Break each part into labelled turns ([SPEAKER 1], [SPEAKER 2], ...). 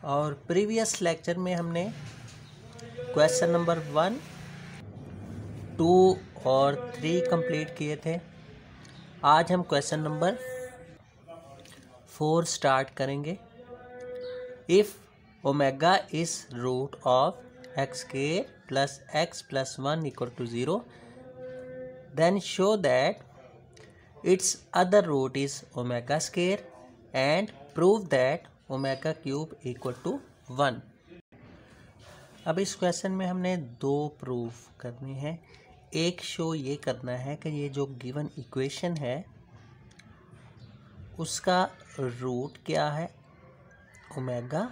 [SPEAKER 1] और previous lecture में हमने क्वेश्चन नंबर 1, 2 और 3 कंप्लीट किए थे। आज हम क्वेश्चन नंबर 4 स्टार्ट करेंगे। If omega is root of x square plus x plus 1 equal to 0, then show that its other root is omega square and prove that omega cube equal to 1। अब इस question में हमने 2 proof करने हैं। एक show ये करना है कि ये जो गिवन इक्वेशन है उसका रूट क्या है, ओमेगा।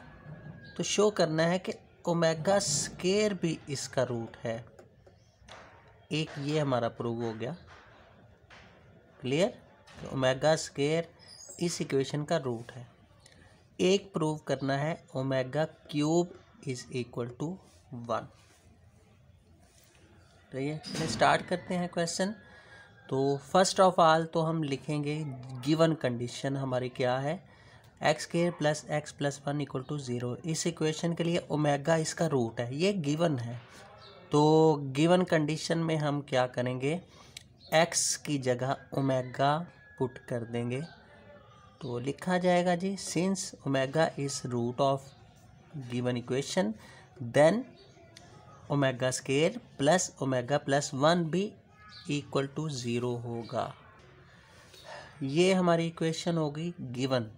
[SPEAKER 1] तो शो करना है कि ओमेगा स्क्वायर भी इसका रूट है। एक ये हमारा प्रूव हो गया, क्लियर। तो ओमेगा स्क्वायर इस इक्वेशन का रूट है। एक प्रूव करना है omega cube is equal to 1। तो ये स्टार्ट करते हैं क्वेश्चन। तो फर्स्ट ऑफ ऑल तो हम लिखेंगे गिवन कंडीशन हमारी क्या है, x square plus x plus 1 equal to 0। इस इक्वेशन के लिए ओमेगा इसका रूट है, ये गिवन है। तो गिवन कंडीशन में हम क्या करेंगे, x की जगह ओमेगा पुट कर देंगे। तो लिखा जाएगा जी, since omega is root of given equation then omega square plus omega plus 1 भी इक्वल टू 0 होगा। ये हमारी इक्वेशन होगी गिवन।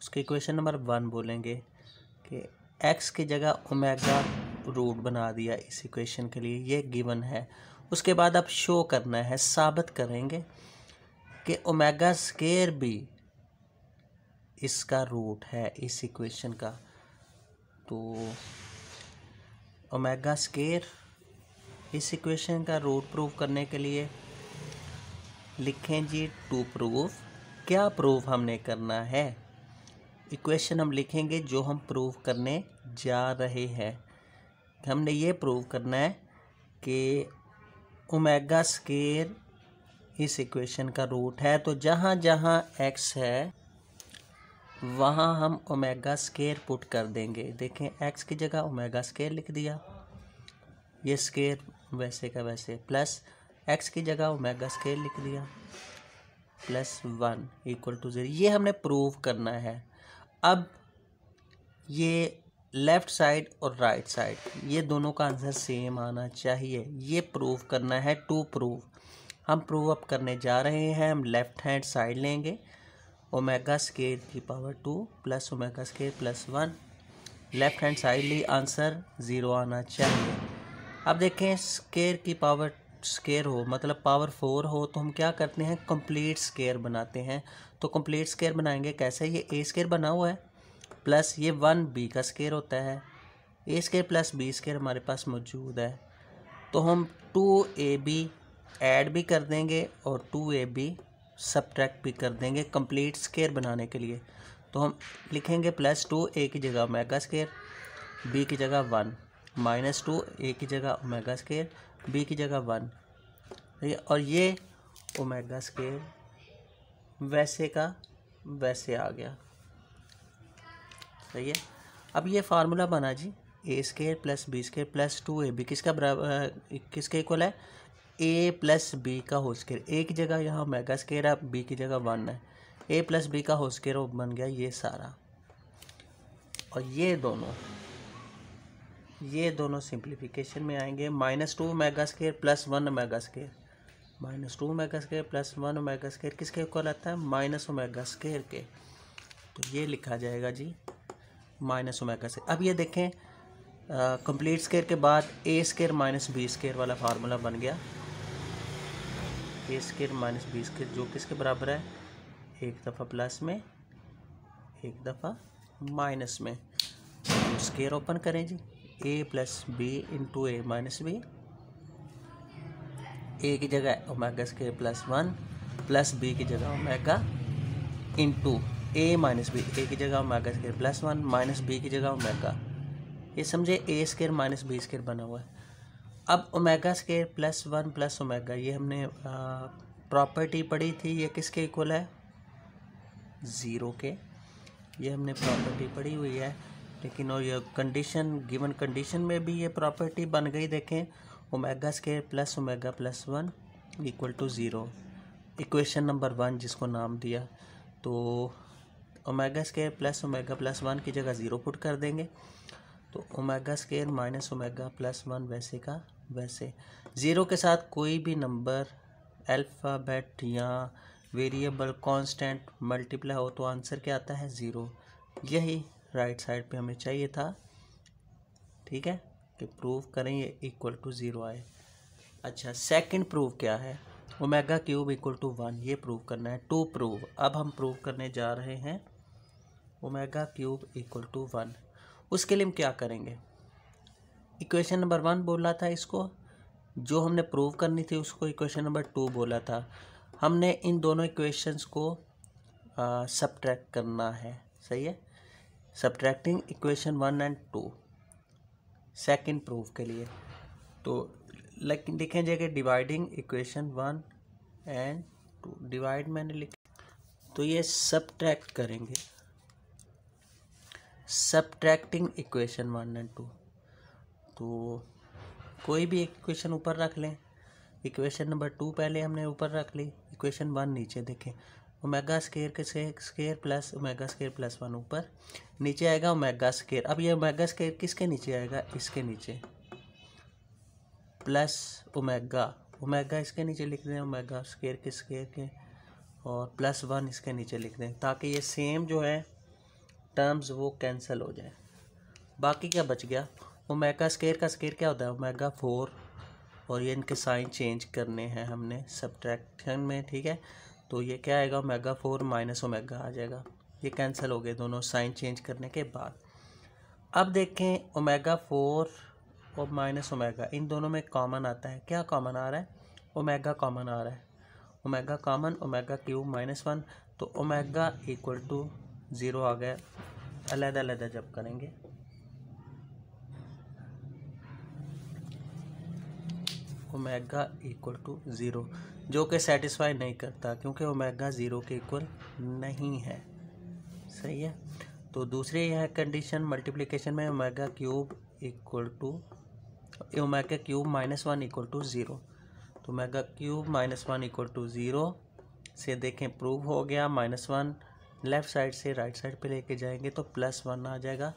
[SPEAKER 1] उसके इक्वेशन नंबर 1 बोलेंगे कि x की जगह ओमेगा रूट बना दिया इस इक्वेशन के लिए, ये गिवन है। उसके बाद अब शो करना है, साबित करेंगे कि ओमेगा स्क्वायर भी इसका रूट है इस इक्वेशन का। तो ओमेगा स्क्वायर इस इक्वेशन का रूट प्रूव करने के लिए लिखें जी टू प्रूफ। क्या प्रूफ हमने करना है, इक्वेशन हम लिखेंगे जो हम प्रूव करने जा रहे हैं। हमने ये प्रूव करना है कि ओमेगा स्क्वायर इस इक्वेशन का रूट है। तो जहाँ जहाँ x है वहाँ हम ओमेगा स्क्वायर पुट कर देंगे। देखें x की जगह ओमेगा स्क्वायर लिख दिया, ये स्क्वायर वैसे का वैसे, प्लस x की जगह ओमेगा स्क्वायर लिख दिया प्लस 1 इक्वल टू 0। ये हमने प्रूव करना है। अब ये लेफ़्ट साइड और राइट साइड ये दोनों का आंसर सेम आना चाहिए, ये प्रूव करना है। टू प्रूव हम प्रूव अप करने जा रहे हैं। हम लेफ़्ट हैंड साइड लेंगे, ओमेगा स्क्वायर की power 2 plus omega square plus 1। Left hand side ली, आंसर 0 आना चाहिए। अब देखें स्क्वायर की पावर स्क्वायर हो मतलब पावर 4 हो तो हम क्या करते हैं, कंप्लीट स्क्वायर बनाते हैं। तो कंप्लीट स्क्वायर बनाएंगे कैसे, ये ए स्क्वायर बना हुआ है प्लस ये 1 बी का स्क्वायर होता है, ए स्क्वायर प्लस बी स्क्वायर हमारे पास मौजूद है। तो हम 2ab ऐड भी कर देंगे और 2ab सब्ट्रैक्ट भी कर देंगे कंप्लीट स्क्वायर बनाने के लिए। तो हम लिखेंगे प्लस 2 ए की जगह ओमेगा स्क्वायर, बी की जगह 1, माइनस 2 ए की जगह ओमेगा स्क्वायर, बी की जगह 1। और ये ओमेगा स्क्वायर वैसे का वैसे आ गया, सही है। अब ये फार्मूला बना जी, A square plus B square plus 2ab किसका बराबर, किसके इक्वल है, ए प्लस बी का होल स्क्वायर। ए की जगह यहाँ ओमेगा स्क्वायर है, बी की जगह 1 है, ए प्लस बी का होल स्क्वायर बन गया ये सारा। और ये दोनों सिंप्लीफिकेशन में आएंगे, minus 2 omega square plus 1 omega square, minus 2 omega square plus 1 omega square किसके इक्वल आता है, माइनस ओमेगा स्क्वायर के। तो ये लिखा जाएगा जी माइनस ओमेगा से। अब ये देखें कंप्लीट स्क्वायर के बाद ए स्क्वायर माइनस बी स्क्वायर वाला फार्मूला बन गया, ए स्क्वायर माइनस बी स्क्वायर जो किसके बराबर है, एक दफ़ा प्लस में एक दफ़ा माइनस में। तो स्क्वायर ओपन करें जी, a plus b into a minus b, a की जगह omega square plus 1 plus b की जगह omega into a minus b, a की जगह omega square plus 1 minus b की जगह ओमेगा। ये समझे a square minus b square बना हुआ है। अब omega square plus 1 plus omega, ये हमने प्रॉपर्टी पढ़ी थी, ये किसके इक्वल है, 0 के। ये हमने प्रॉपर्टी पढ़ी हुई है। लेकिन और ये कंडीशन, गिवन कंडीशन में भी ये प्रॉपर्टी बन गई। देखें, omega square plus omega plus 1 equal to 0, equation number 1 जिसको नाम दिया। तो omega square plus omega plus 1 की जगह 0 पुट कर देंगे, तो omega square minus omega plus 1 वैसे का वैसे। 0 के साथ कोई भी नंबर, अल्फ़ाबेट या वेरिएबल, कांस्टेंट मल्टीप्लाई हो तो आंसर क्या आता है? 0। यही राइट साइड पे हमें चाहिए था। ठीक है, कि प्रूव करें ये इक्वल टू 0 आए। अच्छा, सेकंड प्रूव क्या है? ओमेगा क्यूब इक्वल टू 1, ये प्रूव करना है। टू प्रूव, अब हम प्रूव करने जा रहे हैं ओमेगा क्यूब इक्वल टू 1। उसके लिए हम क्या करेंगे? इक्वेशन नंबर 1 बोला था इसको, जो हमने प्रूव करनी थी उसको इक्वेशन नंबर 2 बोला था। हमने इन दोनों इक्वेशंस को सबट्रैक्ट करना है। सही है, subtracting equation 1 and 2 second proof के लिए। तो लेकिन लिखें जगह डिवाइडिंग इक्वेशन 1 एंड 2, डिवाइड मैंने लिखा, तो ये सबट्रैक्ट करेंगे, सबट्रैक्टिंग इक्वेशन 1 एंड 2। तो कोई भी एक इक्वेशन ऊपर रख लें, इक्वेशन नंबर 2 पहले हमने ऊपर रख ली, इक्वेशन 1 नीचे। देखें, ओमेगा स्केयर के square plus omega square plus 1 ऊपर, नीचे आएगा ओमेगा स्केयर। अब ये ओमेगा स्केयर किसके नीचे आएगा? इसके नीचे, प्लस ओमेगा, ओमेगा इसके नीचे लिख दें, ओमेगा स्केयर के और प्लस 1 इसके नीचे लिख दें, ताकि ये सेम जो है टर्म्स वो कैंसिल हो जाए। बाकी क्या बच गया? ओमेगा स्केयर का स्केयर क्या होता है? ओमेगा 4, और ये इनके साइन चेंज करने हैं हमने सब्ट्रैक्शन में। ठीक है, तो ये क्या आएगा? ओमेगा 4 माइनस ओमेगा आ जाएगा। ये कैंसिल हो गए दोनों साइन चेंज करने के बाद। अब देखें, ओमेगा 4 और माइनस ओमेगा, इन दोनों में कॉमन आता है। क्या कॉमन आ रहा है? ओमेगा कॉमन आ रहा है। Omega common, omega cube minus 1, तो ओमेगा इक्वल टू 0 आ गया। अलग-अलग जब करेंगे, ओमेगा इक्वल टू 0, जो कि सेटिस्फाई नहीं करता क्योंकि ओमेगा 0 के इक्वल नहीं है। सही है, तो दूसरी यह कंडीशन मल्टीप्लिकेशन में omega cube equal to omega cube minus 1 equal to 0, तो omega cube minus 1 equal to 0 से देखें प्रूव हो गया। -1 लेफ़्ट साइड से राइट साइड पे लेके जाएंगे तो +1 आ जाएगा।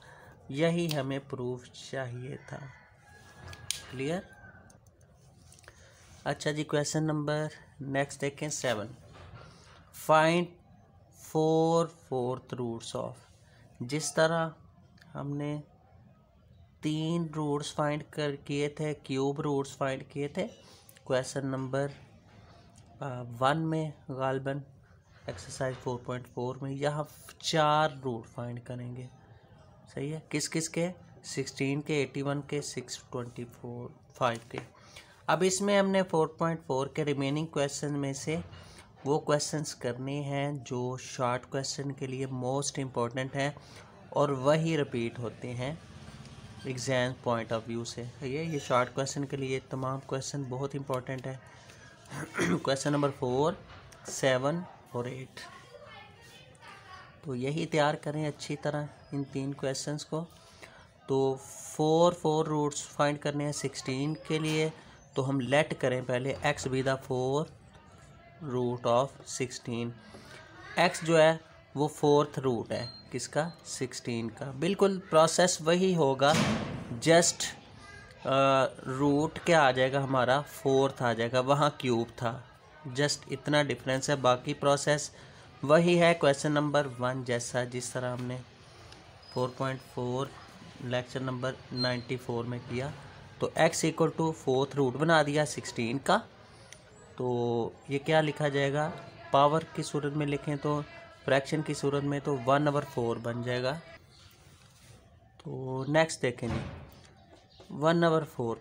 [SPEAKER 1] यही हमें प्रूफ चाहिए था। क्लियर? अच्छा जी, क्वेश्चन नंबर नेक्स्ट देखें 7। Find 4 4th roots of. जिस तरह हमने 3 रूट्स फाइंड कर किए थे, क्यूब रूट्स फाइंड किए थे क्वेश्चन नंबर 1 में, गालबन एक्सरसाइज 4.4 में, यहाँ 4 रूट फाइंड करेंगे। सही है, किस किस के? 16 के, 81 के, 624 5 के। अब इसमें हमने 4.4 के रिमेनिंग क्वेश्चन में से वो क्वेश्चंस करने हैं जो शॉर्ट क्वेश्चन के लिए मोस्ट इम्पोर्टेंट हैं और वही रिपीट होते हैं एग्ज़ाम पॉइंट ऑफ व्यू से। ये शॉर्ट क्वेश्चन के लिए तमाम क्वेश्चन बहुत इंपॉर्टेंट है। क्वेश्चन नंबर 4, 7 और 8, तो यही तैयार करें अच्छी तरह इन 3 क्वेश्चंस को। तो 4 रूट्स फाइंड करने हैं 16 के लिए, तो हम लेट करें पहले x be the 4 root of 16। x जो है वो 4th रूट है किसका? 16 का। बिल्कुल प्रोसेस वही होगा, जस्ट रूट क्या आ जाएगा हमारा? 4th आ जाएगा, वहाँ क्यूब था, जस्ट इतना डिफरेंस है। बाकी प्रोसेस वही है क्वेश्चन नंबर 1 जैसा, जिस तरह हमने 4.4 लेक्चर नंबर 94 में किया। तो x equal to 4th root बना दिया 16 का, तो ये क्या लिखा जाएगा? पावर की सूरत में लिखें तो, फ्रैक्शन की सूरत में तो 1/4 बन जाएगा। तो नेक्स्ट देखेंगे 1/4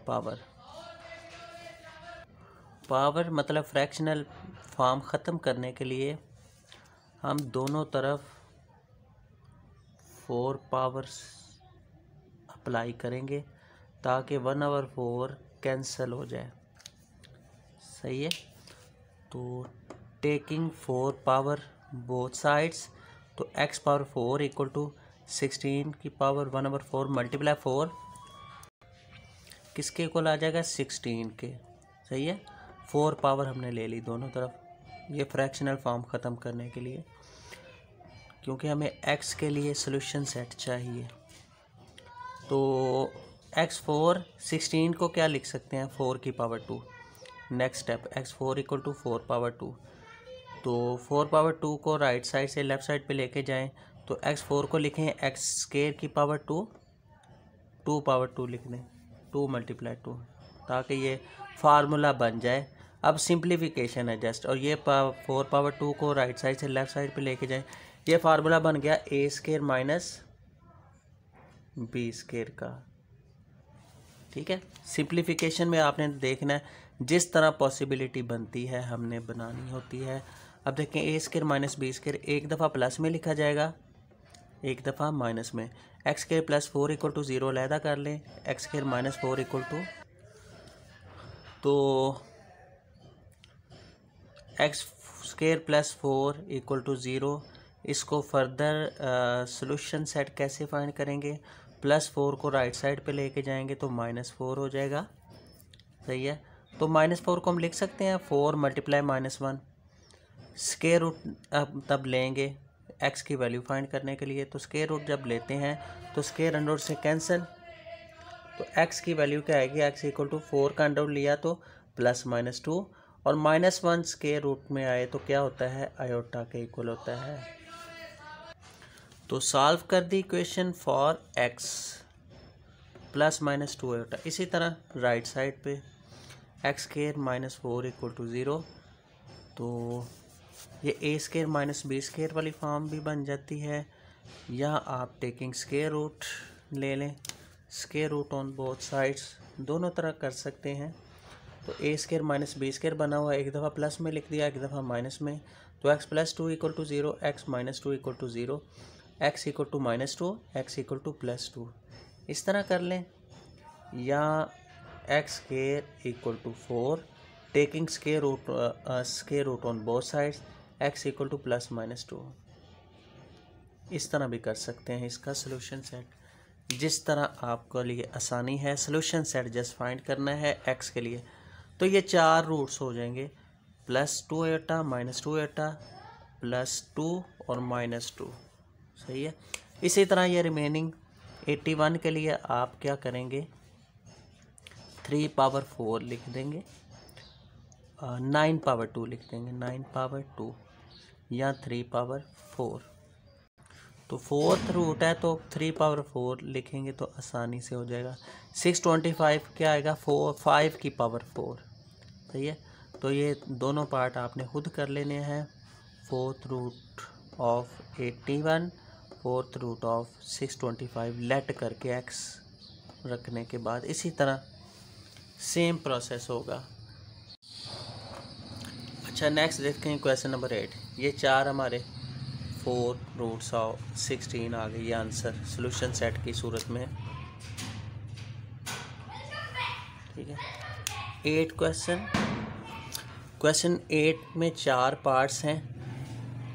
[SPEAKER 1] पावर मतलब फ्रैक्शनल फॉर्म ख़त्म करने के लिए हम दोनों तरफ 4 पावर्स अप्लाई करेंगे ताकि 1/4 कैंसिल हो जाए। सही है, तो टेकिंग 4 पावर बोथ साइड्स, तो x पावर 4 इक्वल टू 16 की पावर 1/4 मल्टीप्लाई 4 किसके इक्वल आ जाएगा 16 के। सही है, 4 पावर हमने ले ली दोनों तरफ, ये फ्रैक्शनल फॉर्म ख़त्म करने के लिए, क्योंकि हमें x के लिए सोल्यूशन सेट चाहिए। तो x4 16 को क्या लिख सकते हैं 4 की power 2। Next step x4 equal to 4 power 2। तो 4 पावर 2 को राइट साइड से लेफ़्ट साइड पे लेके जाएं तो x4 को लिखें x स्क्वायर की पावर 2, 2 पावर 2 लिख दें, 2 मल्टीप्लाई 2, ताकि ये फार्मूला बन जाए। अब सिंप्लीफिकेशन है जस्ट, और ये 4 पावर 2 को राइट साइड से लेफ़्ट साइड पे लेके जाएं, ये फार्मूला बन गया a square minus b square का। ठीक है, सिंप्लीफिकेशन में आपने देखना है जिस तरह पॉसिबिलिटी बनती है हमने बनानी होती है। अब देखें a square minus b square एक दफ़ा प्लस में लिखा जाएगा, एक दफ़ा माइनस में। x square plus 4 equal to 0 अलहदा कर लें, x square minus 4 equal to, तो x square plus 4 equal to 0। इसको फर्दर सॉल्यूशन सेट कैसे फाइंड करेंगे, +4 को राइट साइड पे लेके जाएंगे तो -4 हो जाएगा। सही है, तो -4 को हम लिख सकते हैं 4 मल्टीप्लाई -1। स्क्वायर रूट अब तब लेंगे x की वैल्यू फाइंड करने के लिए, तो स्क्वायर रूट जब लेते हैं तो स्क्वायर अंडर से कैंसिल, तो x की वैल्यू क्या आएगी, x इक्वल टू 4 का अंडर लिया तो +-2, और -1 स्क्वायर रूट में आए तो क्या होता है, आयोटा के इक्वल होता है। तो सॉल्व कर दी इक्वेशन फॉर x +-2 आयोटा। इसी तरह राइट साइड पे x square minus 4 equal to 0, तो ये a square minus b square वाली फॉर्म भी बन जाती है, या आप टेकिंग स्क्वायर रूट ले लें, square root on both sides, दोनों तरह कर सकते हैं। तो a square minus b square बना हुआ, एक दफ़ा प्लस में लिख दिया, एक दफ़ा माइनस में, तो x +2 equal to 0, x -2 equal to 0, x equal to -2, x equal to +2, इस तरह कर लें। या x square equal to 4 taking square root on both sides, x equal to +-2, इस तरह भी कर सकते हैं इसका सोल्यूशन सेट। जिस तरह आपको लिए आसानी है, सोल्यूशन सेट जस्ट फाइंड करना है x के लिए। तो ये 4 रूट्स हो जाएंगे, +2 आयोटा, -2 आयोटा, +2 और -2। सही है, इसी तरह ये रिमेनिंग 81 के लिए आप क्या करेंगे, 3 पावर 4 लिख देंगे, 9 पावर 2 लिख देंगे, 9 पावर 2 या 3 पावर 4। तो 4th रूट है तो 3 पावर 4 लिखेंगे तो आसानी से हो जाएगा। 625 क्या आएगा, 5 की पावर 4। सही है, तो ये दोनों पार्ट आपने खुद कर लेने हैं। 4th root of 81, 4th root of 625 let करके x रखने के बाद इसी तरह सेम प्रोसेस होगा। अच्छा, नेक्स्ट देखते हैं क्वेश्चन नंबर 8। ये 4 हमारे 4 रूट्स ऑफ 16 आ गई, ये आंसर सोल्यूशन सेट की सूरत में। ठीक है, 8 क्वेश्चन 8 में 4 पार्ट्स हैं।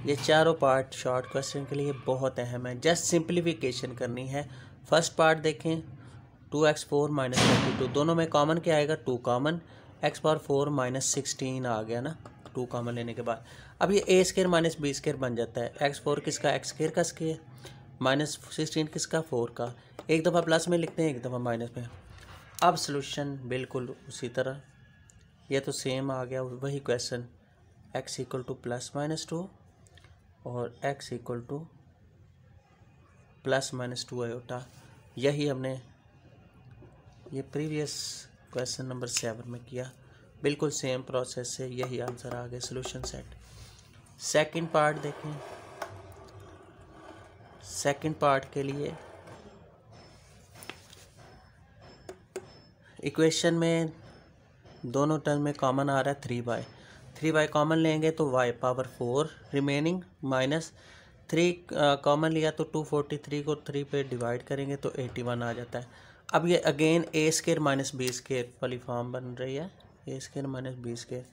[SPEAKER 1] ये चारों पार्ट शॉर्ट क्वेश्चन के लिए बहुत अहम है, जस्ट सिंप्लीफिकेशन करनी है। फर्स्ट पार्ट देखें, 2x4 -22, दोनों में कॉमन क्या आएगा, 2 कॉमन, x⁴ -16 आ गया ना 2 कॉमन लेने के बाद। अब ये a square minus b square बन जाता है, x4 किसका, x स्क्वायर का स्क्वायर, -16 किसका, 4 का, एक दफ़ा प्लस में लिखते हैं, एक दफ़ा माइनस में। अब सोल्यूशन बिल्कुल उसी तरह, ये तो सेम आ गया वही क्वेश्चन, x इक्वल टू +-2 और x इक्वल टू +-2 आयोटा। यही हमने ये प्रीवियस क्वेश्चन नंबर 7 में किया, बिल्कुल सेम प्रोसेस से यही आंसर आ गया सोल्यूशन सेट। सेकंड पार्ट देखें, सेकंड पार्ट के लिए इक्वेशन में दोनों टर्म में कॉमन आ रहा है 3y कॉमन लेंगे तो y⁴ रिमेनिंग -3 कॉमन लिया तो 243 को 3 पे डिवाइड करेंगे तो 81 आ जाता है। अब ये again a square minus b square वाली फॉर्म बन रही है, a square minus b square,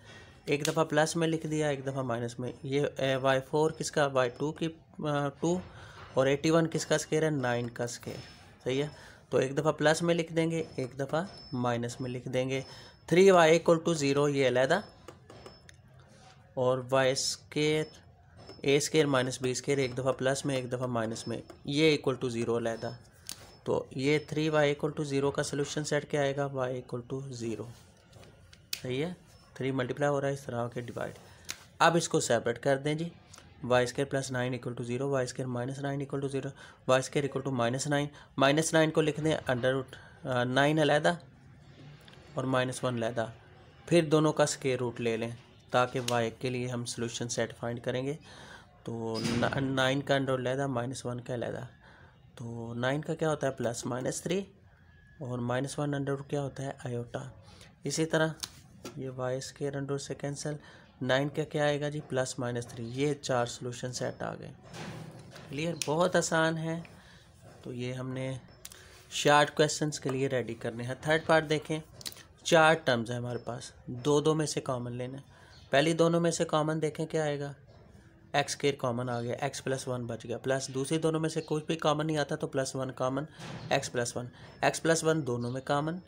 [SPEAKER 1] एक दफ़ा प्लस में लिख दिया, एक दफ़ा माइनस में। ये y4 किसका, y2 की 2 और 81 किसका स्क्वायर है, 9 का स्क्वायर। सही है, तो एक दफ़ा प्लस में लिख देंगे, एक दफ़ा माइनस में लिख देंगे। 3y = 0 ये अलहदा, और y square a square minus b square एक दफ़ा प्लस में एक दफ़ा माइनस में, ये इक्वल टू 0 अलहदा। तो ये 3y = 0 का सोल्यूशन सेट क्या आएगा, y = 0। सही है, 3 मल्टीप्लाई हो रहा है, इस तरह के डिवाइड। अब इसको सेपरेट कर दें जी, y square + 9 = 0, y square - 9 = 0, y square = -9। -9 को लिख दें √9 अलहदा और -1 अलहदा, फिर दोनों का स्क्वायर रूट ले लें ताकि y के लिए हम सोल्यूशन सेट फाइंड करेंगे। तो 9 का अंडर अलहदा, -1 का अलहदा। तो 9 का क्या होता है, +-3, और -1 अंडर क्या होता है, आयोटा। इसी तरह ये y स्क्वायर अंडर से कैंसिल, 9 का क्या आएगा जी, +-3। ये 4 सोल्यूशन सेट आ गए। क्लियर, बहुत आसान है। तो ये हमने शार्ट क्वेश्चंस के लिए रेडी करने हैं। थर्ड पार्ट देखें, 4 टर्म्स हैं हमारे पास, दो में से कॉमन लेना है। पहली दोनों में से कॉमन देखें क्या आएगा, एक्स स्क्वायर कॉमन आ गया, x + 1 बच गया, प्लस दूसरी दोनों में से कुछ भी कॉमन नहीं आता तो +1 कॉमन, x + 1, x + 1 दोनों में कॉमन,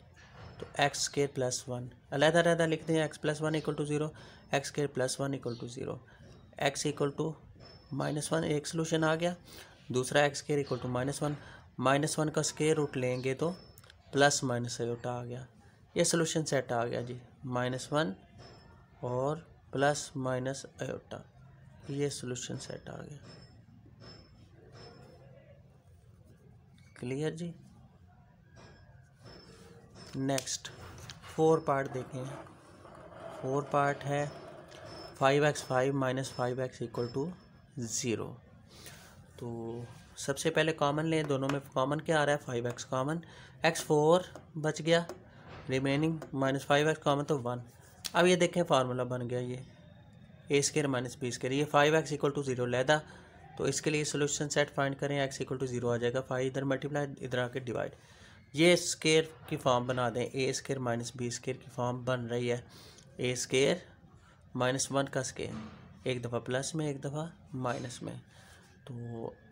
[SPEAKER 1] तो x स्क्वायर + 1 अलहदा लिख दें, x + 1 = 0, x स्क्वायर + 1 = 0, x = -1 एक सोल्यूशन आ गया। दूसरा x स्क्वायर = -1 का स्क्वायर रूट लेंगे तो +- आयोटा आ गया। ये सोल्यूशन सेट आ गया जी, -1 और +- आयोटा, ये सोल्यूशन सेट आ गया। क्लियर जी। नेक्स्ट 4 पार्ट देखें। 4 पार्ट है 5x5 - 5x = 0। तो सबसे पहले कॉमन लें, दोनों में कॉमन क्या आ रहा है, 5x कॉमन, x4 बच गया, रिमेनिंग -5x कॉमन तो 1। अब ये देखें फार्मूला बन गया, ये a स्क्वायर - b स्क्वायर, ये 5x = 0 लहदा। तो इसके लिए सोल्यूशन सेट फाइंड करें, x = 0 आ जाएगा, 5 इधर मल्टीप्लाई इधर आके डिवाइड, ये स्क्वायर की फॉर्म बना दें, a स्क्वायर - b स्क्वायर की फॉर्म बन रही है, a स्क्वायर -1 का स्क्वायर, एक दफ़ा प्लस में एक दफ़ा माइनस में। तो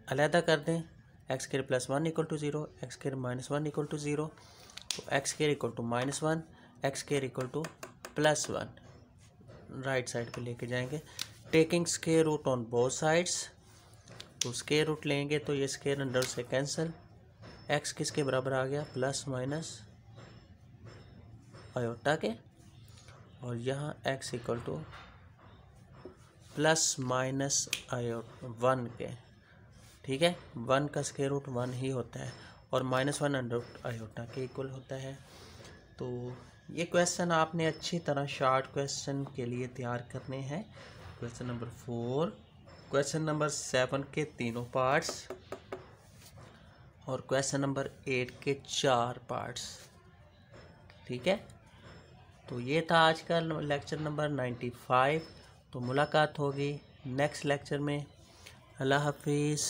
[SPEAKER 1] अलहदा कर दें, x स्क्वायर + 1 = 0, x स्क्वायर -1 = 0, तो x square = -1, x square = +1 right side पे लेके जाएंगे। Taking square root on both sides, तो स्क्वायर रूट लेंगे तो ये स्क्वायर अंडर से कैंसिल, x किसके बराबर आ गया, +- आयोटा के, और यहाँ x = +- आयोटा 1 के। ठीक है, 1 का स्क्वायर रूट 1 ही होता है, और -1 अंडर आयोटा के इक्वल होता है। तो ये क्वेश्चन आपने अच्छी तरह शॉर्ट क्वेश्चन के लिए तैयार करने हैं। क्वेश्चन नंबर 4, क्वेश्चन नंबर 7 के तीनों पार्ट्स, और क्वेश्चन नंबर 8 के 4 पार्ट्स। ठीक है, तो ये था आज का लेक्चर नंबर 95। तो मुलाकात होगी नेक्स्ट लेक्चर में। अल्लाह हाफिज़।